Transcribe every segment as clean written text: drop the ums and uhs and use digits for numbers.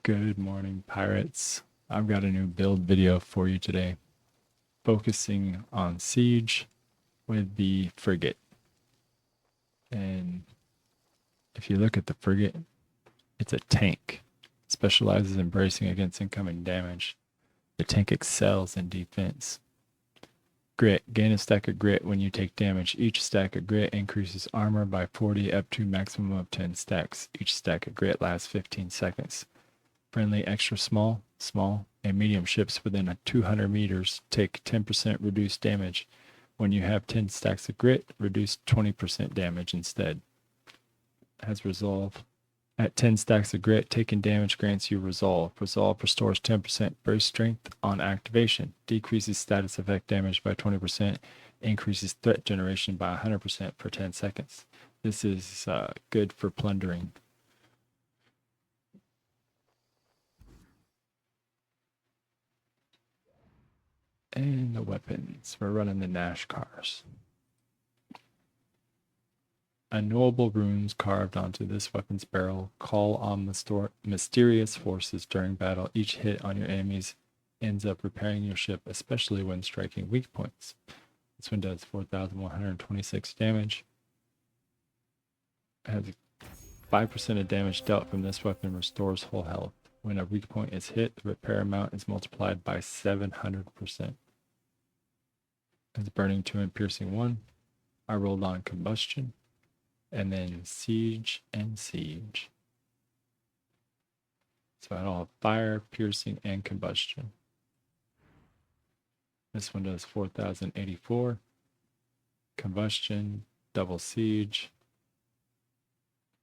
Good morning, pirates. I've got a new build video for you today, focusing on siege with the frigate. And if you look at the frigate, it's a tank. It specializes in bracing against incoming damage. The tank excels in defense. Grit. Gain a stack of grit when you take damage. Each stack of grit increases armor by 40 up to maximum of 10 stacks. Each stack of grit lasts 15 seconds. Friendly extra small, and medium ships within 200 meters take 10% reduced damage. When you have 10 stacks of grit, reduce 20% damage instead. Has resolve. At 10 stacks of grit, taking damage grants you resolve. Resolve restores 10% brace strength on activation. Decreases status effect damage by 20%. Increases threat generation by 100% per 10 seconds. This is good for plundering. And the weapons. We're running the Nashkars. Unknowable runes carved onto this weapon's barrel call on mysterious forces during battle. Each hit on your enemies ends up repairing your ship, especially when striking weak points. This one does 4,126 damage. It has 5% of damage dealt from this weapon restores whole health. When a weak point is hit, the repair amount is multiplied by 700%. It's burning 2 and piercing 1. I rolled on combustion, and then siege and siege. So I don't have fire, piercing, and combustion. This one does 4,084. Combustion, double siege,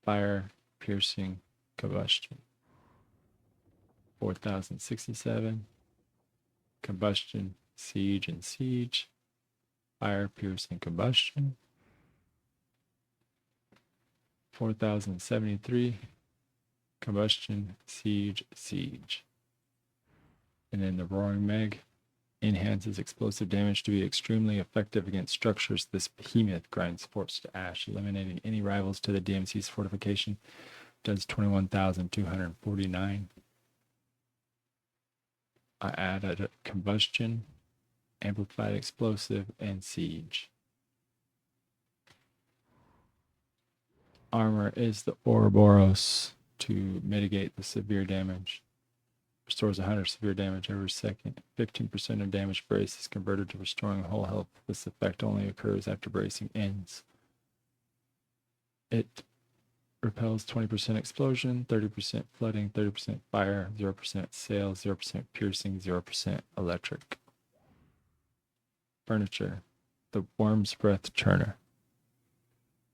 fire, piercing, combustion. 4,067. Combustion, siege, and siege. Fire, piercing, combustion. 4,073. Combustion, siege, siege. And then the Roaring Meg enhances explosive damage to be extremely effective against structures. This behemoth grinds forts to ash, eliminating any rivals to the DMC's fortification. Does 21,249. I added a combustion, amplified explosive, and siege. Armor is the Ouroboros to mitigate the severe damage. Restores 100 severe damage every second. 15% of damage brace is converted to restoring whole health. This effect only occurs after bracing ends. It repels 20% explosion, 30% flooding, 30% fire, 0% sail, 0% piercing, 0% electric. Furniture. The Worm's Breath Churner.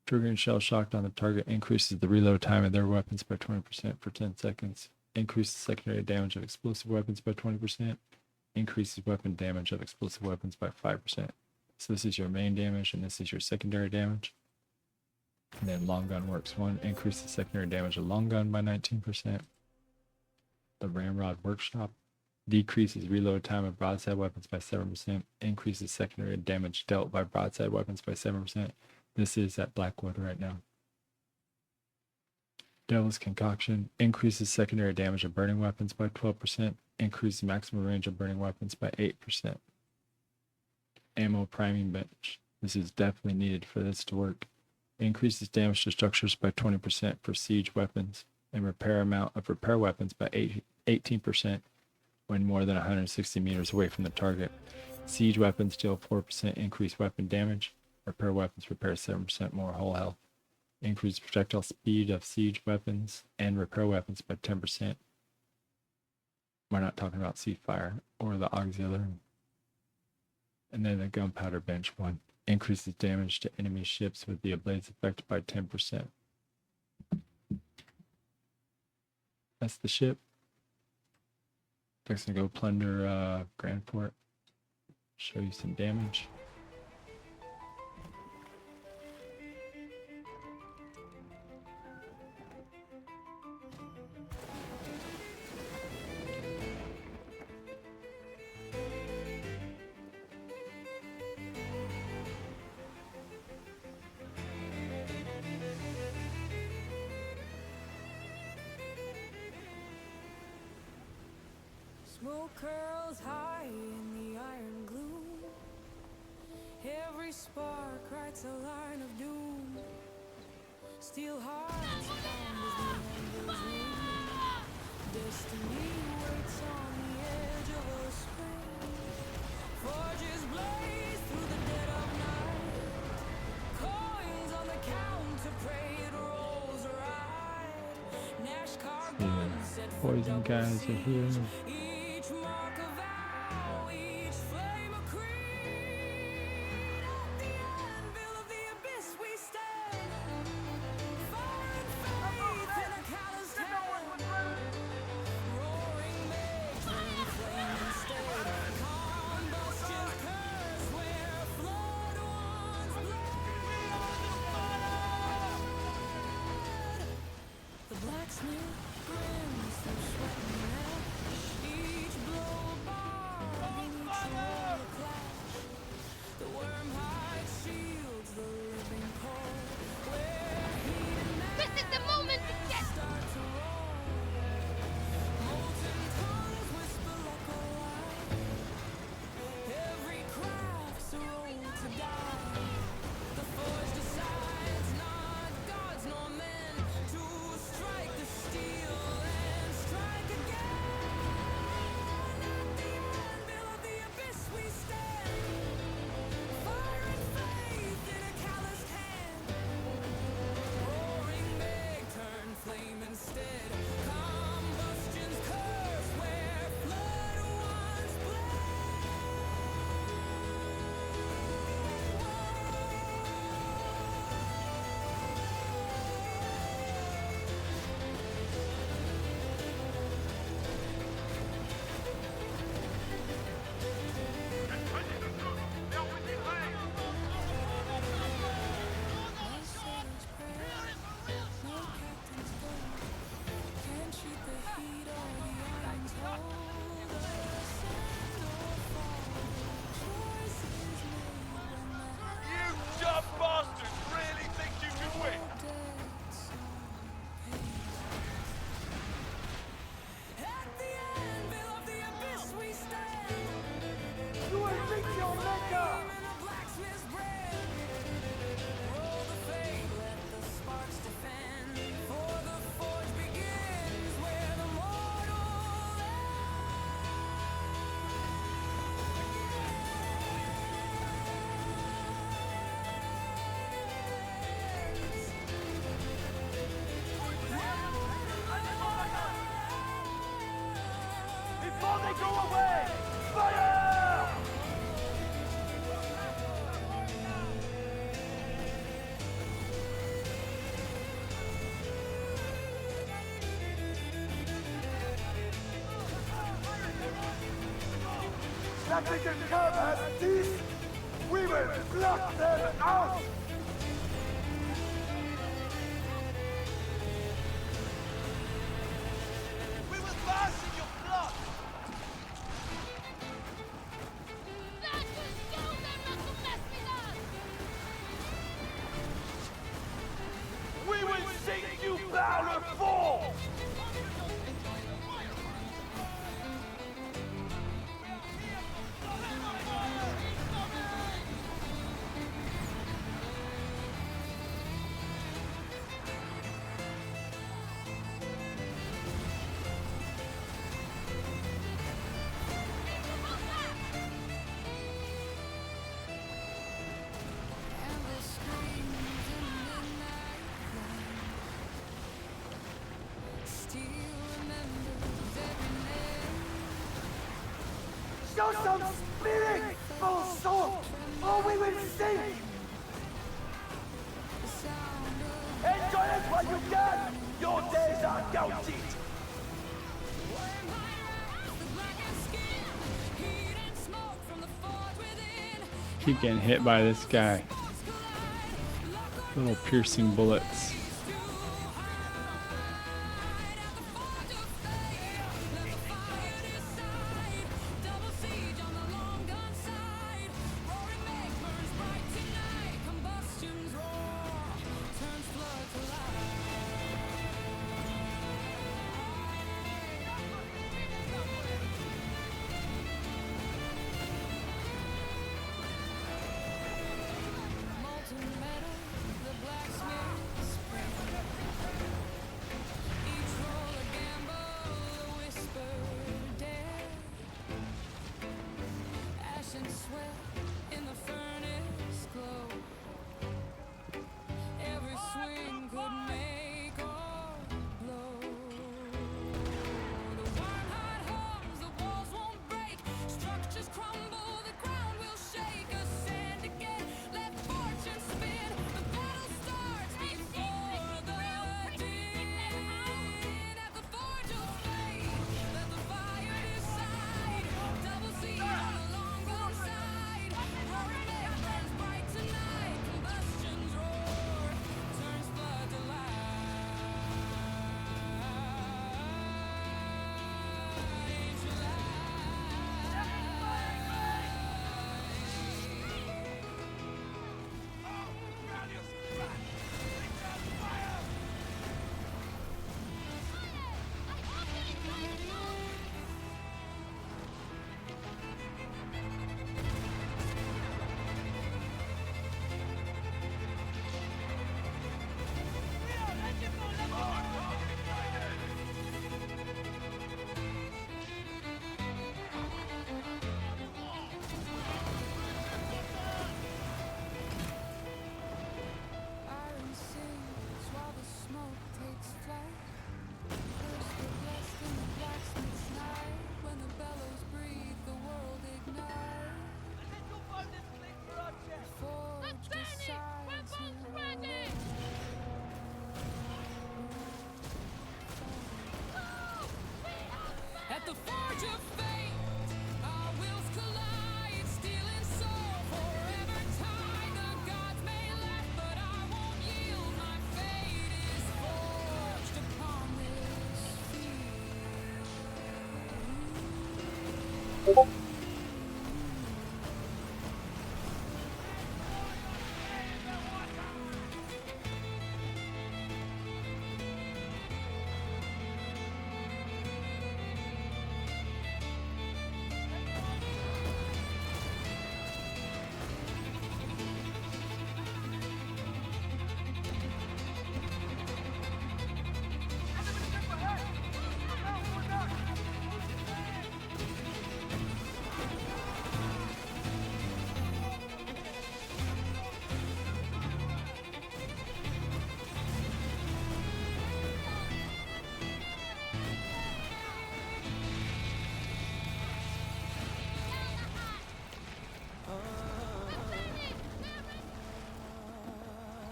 Triggering shell shocked on the target increases the reload time of their weapons by 20% for 10 seconds. Increases secondary damage of explosive weapons by 20%. Increases weapon damage of explosive weapons by 5%. So this is your main damage, and this is your secondary damage. And then long gun works 1, increases secondary damage of long gun by 19%. The Ramrod Workshop decreases reload time of broadside weapons by 7%, increases secondary damage dealt by broadside weapons by 7%. This is at Blackwood right now. Devil's Concoction increases secondary damage of burning weapons by 12%, increases maximum range of burning weapons by 8%. Ammo Priming Bench. This is definitely needed for this to work. Increases damage to structures by 20% for siege weapons, and repair amount of repair weapons by 18% when more than 160 meters away from the target. Siege weapons deal 4% increased weapon damage. Repair weapons repair 7% more whole health. Increase projectile speed of siege weapons and repair weapons by 10%. We're not talking about sea fire or the auxiliary. And then the Gunpowder Bench one increases damage to enemy ships with the ablaze effect by 10%. That's the ship. Fixing to go plunder Grand Fort. Show you some damage. Smoke curls high in the iron gloom. Every spark writes a line of doom. Steel hearts pound as the anvils ring. Destiny waits on the edge of a spring. Forges blaze through the dead of night. Coins on the counter pray it rolls right. Nashkar guns set for Poison double guys are siege. here. Each mark a vow, each flame a creed. At the anvil of the abyss we stand. Fire and faith in a calloused hand. Roaring make turn flame instead. Combustion's curse where flood once bled. The blacksmith grins through sweat and ash. Each blow a bar, each roll a clash. The worm hide shields the living cold. Where heat and This is the moment to get. start to roll. Molten tongues whisper like a lie. Every craft's a roll to die. The forge decides, not gods nor men, to strike the steel and strike again. At the anvil of the abyss we stand. Fire and faith in a calloused hand. Roaring meg turn flame instead. Combustion's curse where blood once no sailor's prayer, no captain's gold. Can't cheat the heat or the iron's hold. Ascend or fall, choice is made when the You dumb bastards really think you can win? debts are paid. At the anvil of the abyss we stand. You ain't reached your maker! Flame in a blacksmith's bread. Roll the fade, let the sparks defend. For the forge begins where the mortal Before they go away! Fire! Nothing can come as this! We will pluck them out! We will bask in your blood! That will show them not to mess with us. We will sing you Balor 4! and the screams in the midnight light. Still remembers every name. Show some spirit, full soul, or we will sing! The sound of Enjoy it while you can! Your days are counted! worm hide, the blackened skin. Heat and smoke from the forge within. Keep getting hit by this guy. Sparks collide, lock or Little piercing bullets. to hide. At the forge of fate, let the fire decide. Double siege on the long gun side. Roaring meg burns bright tonight. Combustion's roar turns flood to light.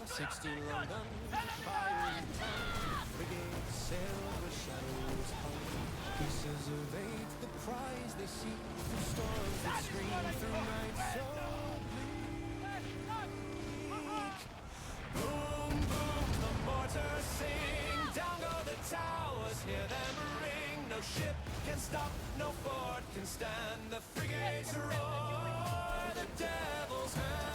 Sixteen long guns, firing tongues, frigate sail where shadows hung. Pieces of eight, the prize they seek through storms that scream through nights so bleak. Boom, boom, the mortars sing, down go the towers, hear them ring. No ship can stop, no fort can stand. The frigates roar, the devil's hand.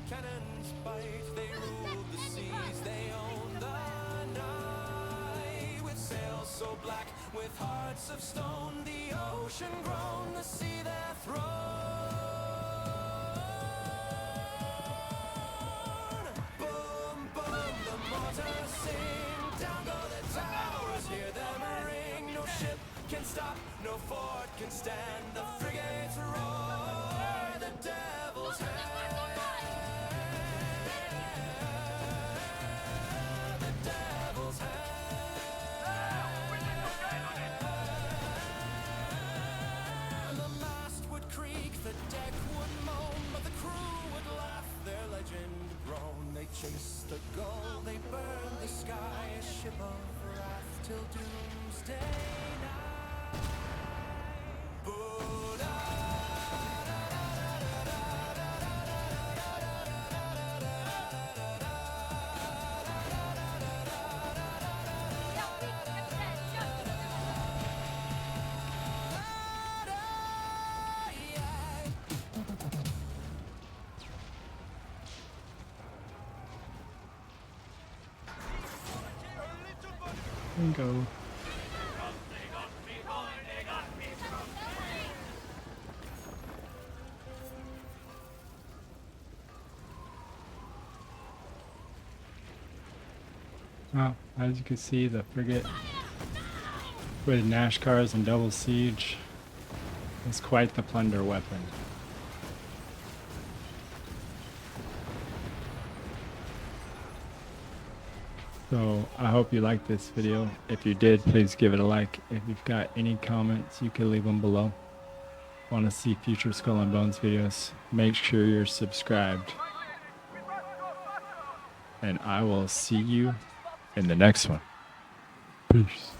Cannons bite, they rule the seas, they own the night. With sails so black, with hearts of stone, the ocean grown, the sea their throne. Boom, boom, the mortars sing, down go the towers, hear them ring. No ship can stop, no fort can stand. The frigates roar, the devil's hand. Chase the goal, they burn the sky, a ship of wrath till doomsday night. Buddha. Go. Well, as you can see, the frigate with Nashkars and double siege is quite the plunder weapon. So I hope you liked this video. If you did, please give it a like. If you've got any comments, you can leave them below. Want to see future Skull and Bones videos? Make sure you're subscribed. And I will see you in the next one. Peace.